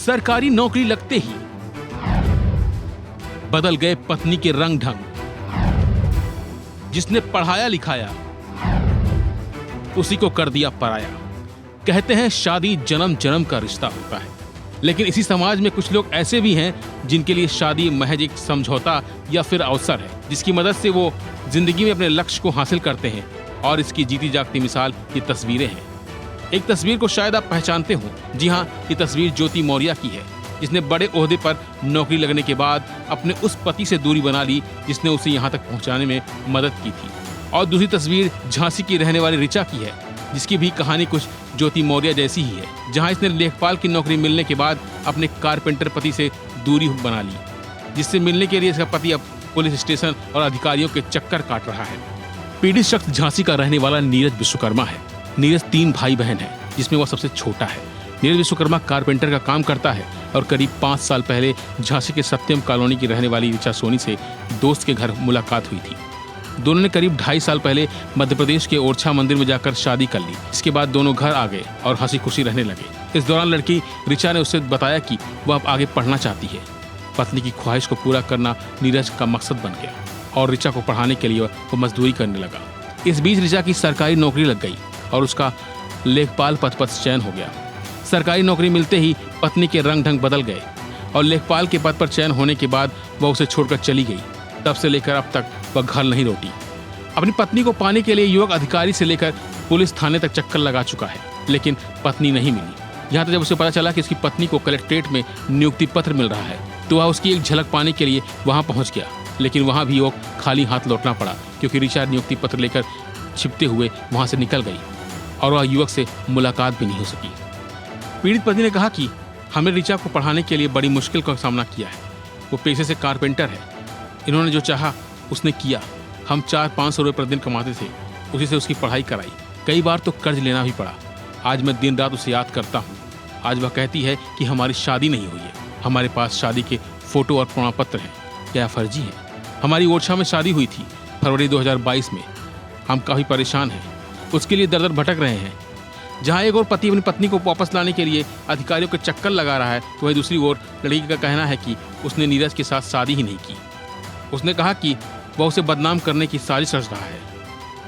सरकारी नौकरी लगते ही बदल गए पत्नी के रंग ढंग। जिसने पढ़ाया लिखाया उसी को कर दिया पराया। कहते हैं शादी जन्म जन्म का रिश्ता होता है, लेकिन इसी समाज में कुछ लोग ऐसे भी हैं जिनके लिए शादी महज एक समझौता या फिर अवसर है, जिसकी मदद से वो जिंदगी में अपने लक्ष्य को हासिल करते हैं। और इसकी जीती जागती मिसाल ये तस्वीरें हैं। एक तस्वीर को शायद आप पहचानते हो। जी हाँ, ये तस्वीर ज्योति मौर्य की है, जिसने बड़े ओहदे पर नौकरी लगने के बाद अपने उस पति से दूरी बना ली जिसने उसे यहाँ तक पहुँचाने में मदद की थी। और दूसरी तस्वीर झांसी की रहने वाली ऋचा की है, जिसकी भी कहानी कुछ ज्योति मौर्य जैसी ही है, जहाँ इसने लेखपाल की नौकरी मिलने के बाद अपने कारपेंटर पति से दूरी बना ली, जिससे मिलने के लिए इसका पति अब पुलिस स्टेशन और अधिकारियों के चक्कर काट रहा है। पीड़ित शख्स झांसी का रहने वाला नीरज विश्वकर्मा है। नीरज 3 भाई बहन है, जिसमें वह सबसे छोटा है। नीरज विश्वकर्मा कारपेंटर का काम करता है और करीब 5 साल पहले झांसी के सत्यम कॉलोनी की रहने वाली ऋचा सोनी से दोस्त के घर मुलाकात हुई थी। दोनों ने करीब 2.5 साल पहले मध्य प्रदेश के ओरछा मंदिर में जाकर शादी कर ली। इसके बाद दोनों घर आ गए और हंसी खुशी रहने लगे। इस दौरान लड़की ऋचा ने उससे बताया कि वह अब आगे पढ़ना चाहती है। पत्नी की ख्वाहिश को पूरा करना नीरज का मकसद बन गया और ऋचा को पढ़ाने के लिए वो मजदूरी करने लगा। इस बीच ऋचा की सरकारी नौकरी लग गई और उसका लेखपाल पद पर चयन हो गया। सरकारी नौकरी मिलते ही पत्नी के रंग ढंग बदल गए और लेखपाल के पद पर चयन होने के बाद वह उसे छोड़कर चली गई। तब से लेकर अब तक वह घर नहीं लौटी। अपनी पत्नी को पाने के लिए युवक अधिकारी से लेकर पुलिस थाने तक चक्कर लगा चुका है, लेकिन पत्नी नहीं मिली। यहाँ तक जब उसे पता चला कि उसकी पत्नी को कलेक्ट्रेट में नियुक्ति पत्र मिल रहा है, तो वह उसकी एक झलक पाने के लिए वहाँ पहुँच गया, लेकिन वहाँ भी वो खाली हाथ लौटना पड़ा, क्योंकि ऋचा नियुक्ति पत्र लेकर छिपते हुए वहाँ से निकल गई और वह युवक से मुलाकात भी नहीं हो सकी। पीड़ित पत्नी ने कहा कि हमने ऋचा को पढ़ाने के लिए बड़ी मुश्किल का सामना किया है। वो पेशे से कारपेंटर है। इन्होंने जो चाहा उसने किया। हम 400-500 रुपये प्रतिदिन कमाते थे, उसी से उसकी पढ़ाई कराई। कई बार तो कर्ज लेना भी पड़ा। आज मैं दिन रात उसे याद करता हूँ। आज वह कहती है कि हमारी शादी नहीं हुई है। हमारे पास शादी के फोटो और प्रमाण पत्र हैं। क्या फर्जी है? हमारी ओरछा में शादी हुई थी फरवरी 2022 में। हम काफ़ी परेशान हैं, उसके लिए दर दर भटक रहे हैं। जहाँ एक ओर पति अपनी पत्नी को वापस लाने के लिए अधिकारियों के चक्कर लगा रहा है, तो वहीं दूसरी ओर लड़की का कहना है कि उसने नीरज के साथ शादी ही नहीं की। उसने कहा कि वह उसे बदनाम करने की साजिश रच रहा है।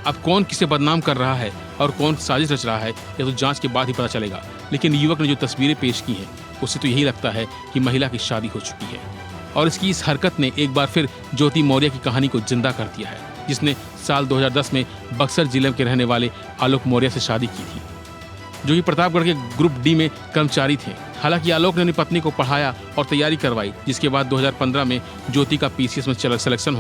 अब कौन किसे बदनाम कर रहा है और कौन साजिश रच रहा है, यह तो जांच के बाद ही पता चलेगा। लेकिन युवक ने जो तस्वीरें पेश की हैं, उससे तो यही लगता है कि महिला की शादी हो चुकी है। और इसकी इस हरकत ने एक बार फिर ज्योति मौर्य की कहानी को जिंदा कर दिया है, जिसने साल 2010 में बक्सर जिले के रहने वाले आलोक मौर्य से शादी की थी, जो कि प्रतापगढ़ के ग्रुप डी में कर्मचारी थे। हालांकि आलोक ने अपनी पत्नी को पढ़ाया और तैयारी करवाई, जिसके बाद 2015 में ज्योति का पीसीएस में सिलेक्शन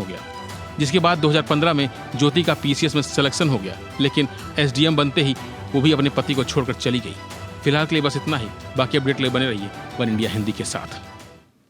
हो गया। लेकिन एसडीएम बनते ही वो भी अपने पति को छोड़कर चली गई। फिलहाल के लिए बस इतना ही। बाकी अपडेट के लिए बने रहिए वन इंडिया हिंदी के साथ।